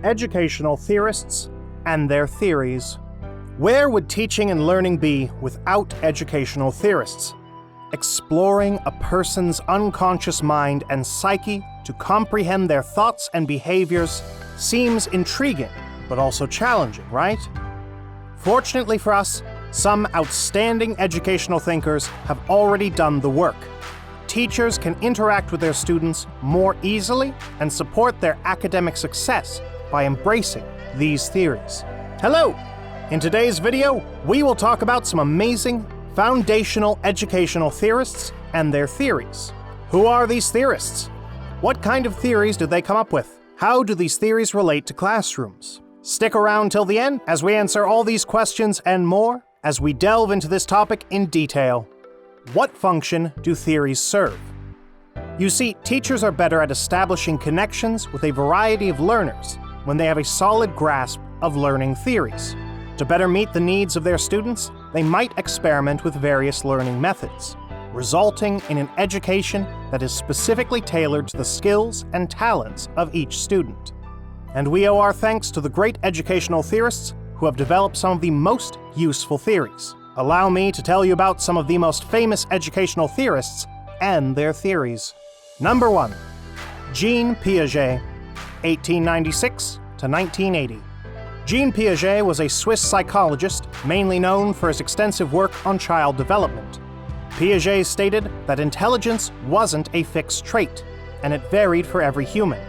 educational theorists and their theories. Where would teaching and learning be without educational theorists? Exploring a person's unconscious mind and psyche to comprehend their thoughts and behaviors seems intriguing, but also challenging, right? Fortunately for us, some outstanding educational thinkers have already done the work. Teachers can interact with their students more easily and support their academic success by embracing these theories. Hello! In today's video, we will talk about some amazing, foundational educational theorists and their theories. Who are these theorists? What kind of theories do they come up with? How do these theories relate to classrooms? Stick around till the end as we answer all these questions and more as we delve into this topic in detail. What function do theories serve? You see, teachers are better at establishing connections with a variety of learners when they have a solid grasp of learning theories. To better meet the needs of their students, they might experiment with various learning methods, resulting in an education that is specifically tailored to the skills and talents of each student. And we owe our thanks to the great educational theorists who have developed some of the most useful theories. Allow me to tell you about some of the most famous educational theorists and their theories. Number 1. Jean Piaget, 1896 to 1980. Jean Piaget was a Swiss psychologist mainly known for his extensive work on child development. Piaget stated that intelligence wasn't a fixed trait, and it varied for every human.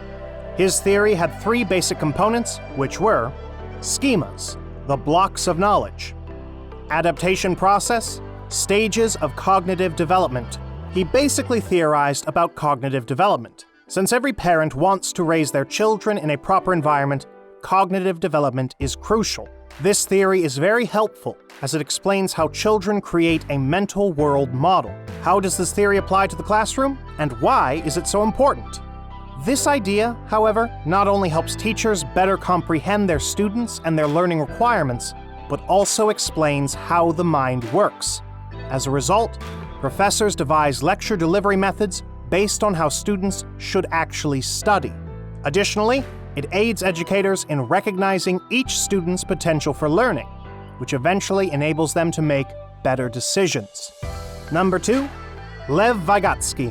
His theory had 3 basic components, which were schemas, the blocks of knowledge; adaptation process, stages of cognitive development. He basically theorized about cognitive development. Since every parent wants to raise their children in a proper environment, cognitive development is crucial. This theory is very helpful as it explains how children create a mental world model. How does this theory apply to the classroom, and why is it so important? This idea, however, not only helps teachers better comprehend their students and their learning requirements, but also explains how the mind works. As a result, professors devise lecture delivery methods based on how students should actually study. Additionally, it aids educators in recognizing each student's potential for learning, which eventually enables them to make better decisions. Number 2. Lev Vygotsky,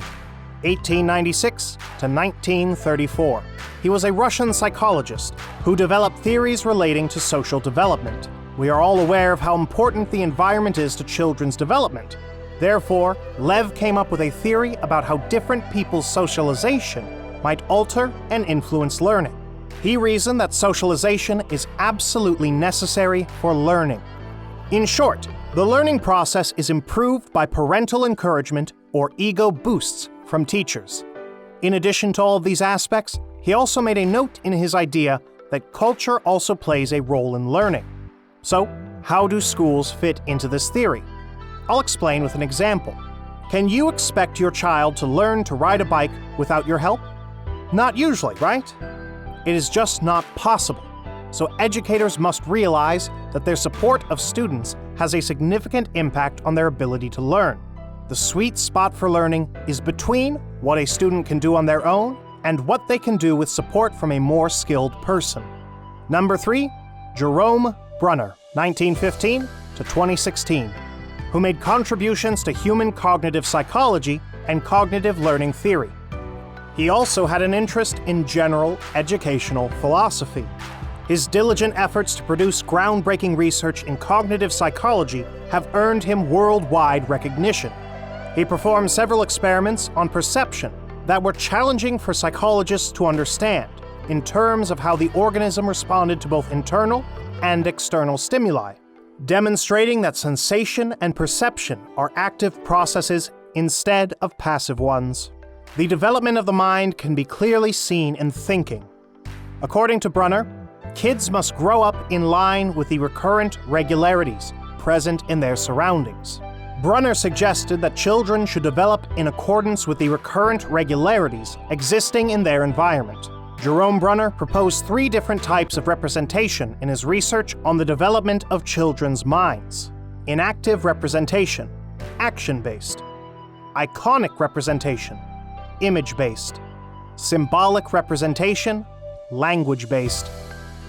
1896 to 1934. He was a Russian psychologist who developed theories relating to social development. We are all aware of how important the environment is to children's development. Therefore, Lev came up with a theory about how different people's socialization might alter and influence learning. He reasoned that socialization is absolutely necessary for learning. In short, the learning process is improved by parental encouragement or ego boosts from teachers. In addition to all of these aspects, he also made a note in his idea that culture also plays a role in learning. So, how do schools fit into this theory? I'll explain with an example. Can you expect your child to learn to ride a bike without your help? Not usually, right? It is just not possible. So educators must realize that their support of students has a significant impact on their ability to learn. The sweet spot for learning is between what a student can do on their own and what they can do with support from a more skilled person. Number 3. Jerome Bruner, 1915 to 2016, who made contributions to human cognitive psychology and cognitive learning theory. He also had an interest in general educational philosophy. His diligent efforts to produce groundbreaking research in cognitive psychology have earned him worldwide recognition. He performed several experiments on perception that were challenging for psychologists to understand in terms of how the organism responded to both internal and external stimuli, demonstrating that sensation and perception are active processes instead of passive ones. The development of the mind can be clearly seen in thinking. According to Bruner, kids must grow up in line with the recurrent regularities present in their surroundings. Bruner suggested that children should develop in accordance with the recurrent regularities existing in their environment. Jerome Bruner proposed 3 different types of representation in his research on the development of children's minds: inactive representation, action-based; iconic representation, image-based; symbolic representation, language-based;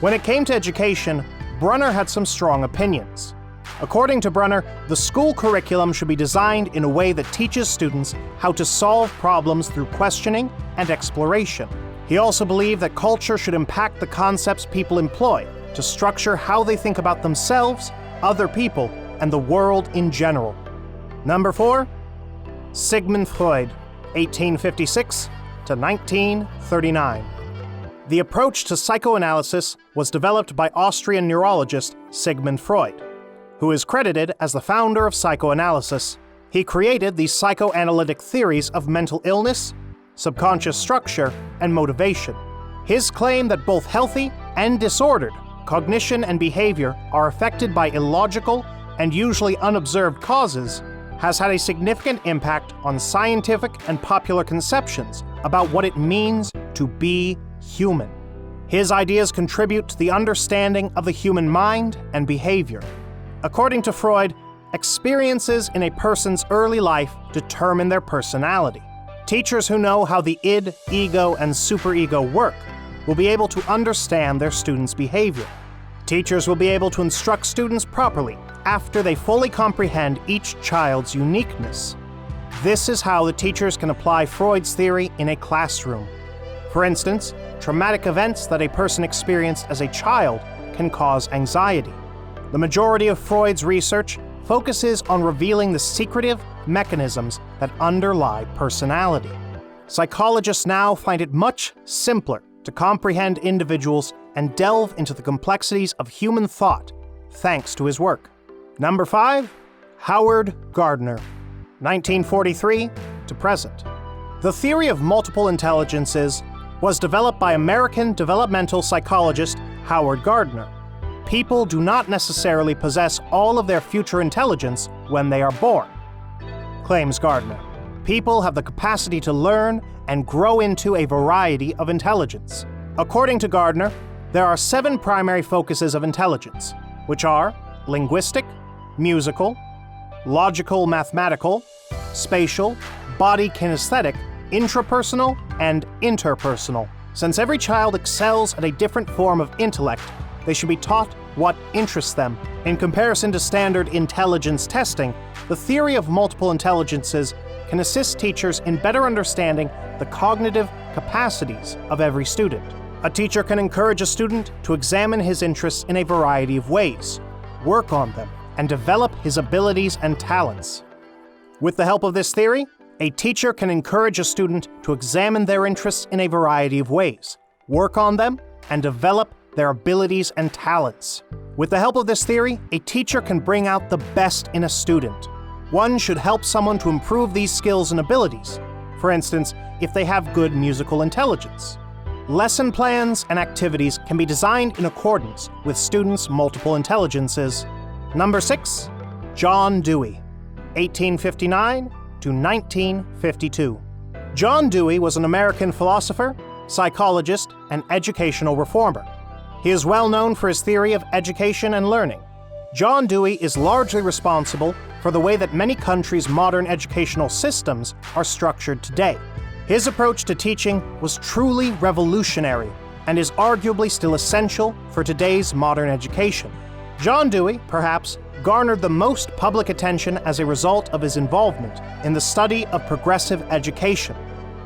When it came to education, Bruner had some strong opinions. According to Bruner, the school curriculum should be designed in a way that teaches students how to solve problems through questioning and exploration. He also believed that culture should impact the concepts people employ to structure how they think about themselves, other people, and the world in general. Number 4, Sigmund Freud, 1856 to 1939. The approach to psychoanalysis was developed by Austrian neurologist Sigmund Freud, who is credited as the founder of psychoanalysis. He created the psychoanalytic theories of mental illness, subconscious structure, and motivation. His claim that both healthy and disordered cognition and behavior are affected by illogical and usually unobserved causes has had a significant impact on scientific and popular conceptions about what it means to be human. His ideas contribute to the understanding of the human mind and behavior. According to Freud, experiences in a person's early life determine their personality. Teachers who know how the id, ego, and superego work will be able to understand their students' behavior. Teachers will be able to instruct students properly after they fully comprehend each child's uniqueness. This is how the teachers can apply Freud's theory in a classroom. For instance, traumatic events that a person experienced as a child can cause anxiety. The majority of Freud's research focuses on revealing the secretive mechanisms that underlie personality. Psychologists now find it much simpler to comprehend individuals and delve into the complexities of human thought, thanks to his work. Number 5, Howard Gardner, 1943 to present. The theory of multiple intelligences was developed by American developmental psychologist Howard Gardner. People do not necessarily possess all of their future intelligence when they are born, claims Gardner. People have the capacity to learn and grow into a variety of intelligence. According to Gardner, there are 7 primary focuses of intelligence, which are linguistic, musical, logical mathematical, spatial, body kinesthetic, intrapersonal, and interpersonal. Since every child excels at a different form of intellect, they should be taught what interests them. In comparison to standard intelligence testing, the theory of multiple intelligences can assist teachers in better understanding the cognitive capacities of every student. A teacher can encourage a student to examine his interests in a variety of ways, work on them, and develop his abilities and talents. With the help of this theory, a teacher can encourage a student to examine their interests in a variety of ways, work on them, and develop their abilities and talents. With the help of this theory, a teacher can bring out the best in a student. One should help someone to improve these skills and abilities, for instance, if they have good musical intelligence. Lesson plans and activities can be designed in accordance with students' multiple intelligences. Number 6, John Dewey, 1859 to 1952. John Dewey was an American philosopher, psychologist, and educational reformer. He is well known for his theory of education and learning. John Dewey is largely responsible for the way that many countries' modern educational systems are structured today. His approach to teaching was truly revolutionary and is arguably still essential for today's modern education. John Dewey, perhaps, garnered the most public attention as a result of his involvement in the study of progressive education.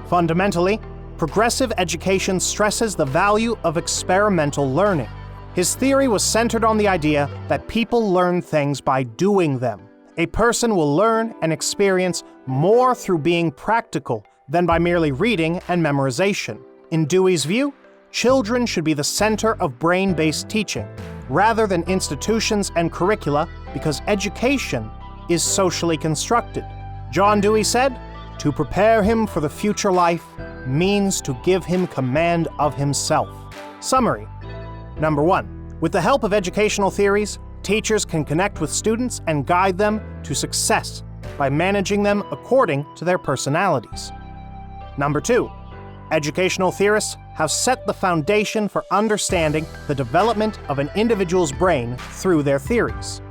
Fundamentally, progressive education stresses the value of experimental learning. His theory was centered on the idea that people learn things by doing them. A person will learn and experience more through being practical than by merely reading and memorization. In Dewey's view, children should be the center of brain-based teaching, rather than institutions and curricula, because education is socially constructed. John Dewey said, "To prepare him for the future life means to give him command of himself." Summary. Number 1. With the help of educational theories, teachers can connect with students and guide them to success by managing them according to their personalities. Number 2. Educational theorists have set the foundation for understanding the development of an individual's brain through their theories.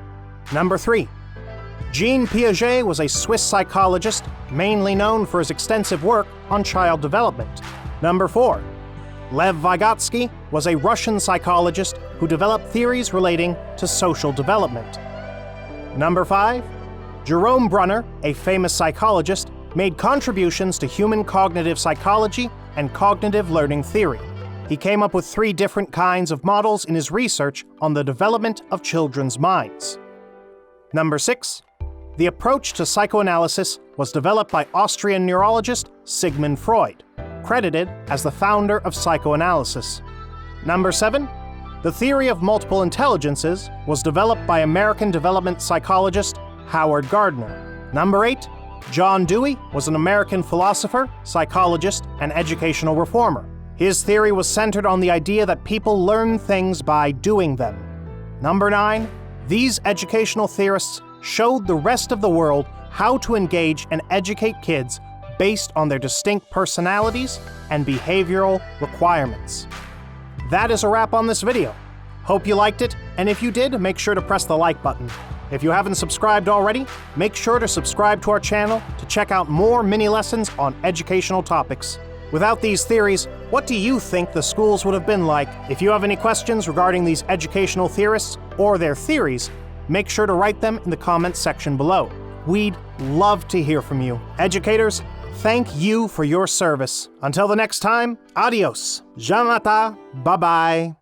Number 3. Jean Piaget was a Swiss psychologist mainly known for his extensive work on child development. Number 4. Lev Vygotsky was a Russian psychologist who developed theories relating to social development. Number 5. Jerome Bruner, a famous psychologist, made contributions to human cognitive psychology and cognitive learning theory. He came up with 3 different kinds of models in his research on the development of children's minds. Number 6. The approach to psychoanalysis was developed by Austrian neurologist Sigmund Freud, credited as the founder of psychoanalysis. Number 7. The theory of multiple intelligences was developed by American development psychologist Howard Gardner. Number 8. John Dewey was an American philosopher, psychologist, and educational reformer. His theory was centered on the idea that people learn things by doing them. Number 9. These educational theorists showed the rest of the world how to engage and educate kids based on their distinct personalities and behavioral requirements. That is a wrap on this video. Hope you liked it, and if you did, make sure to press the like button. If you haven't subscribed already, make sure to subscribe to our channel to check out more mini lessons on educational topics. Without these theories, what do you think the schools would have been like? If you have any questions regarding these educational theorists or their theories, make sure to write them in the comments section below. We'd love to hear from you. Educators, thank you for your service. Until the next time, adios. Janata, bye-bye.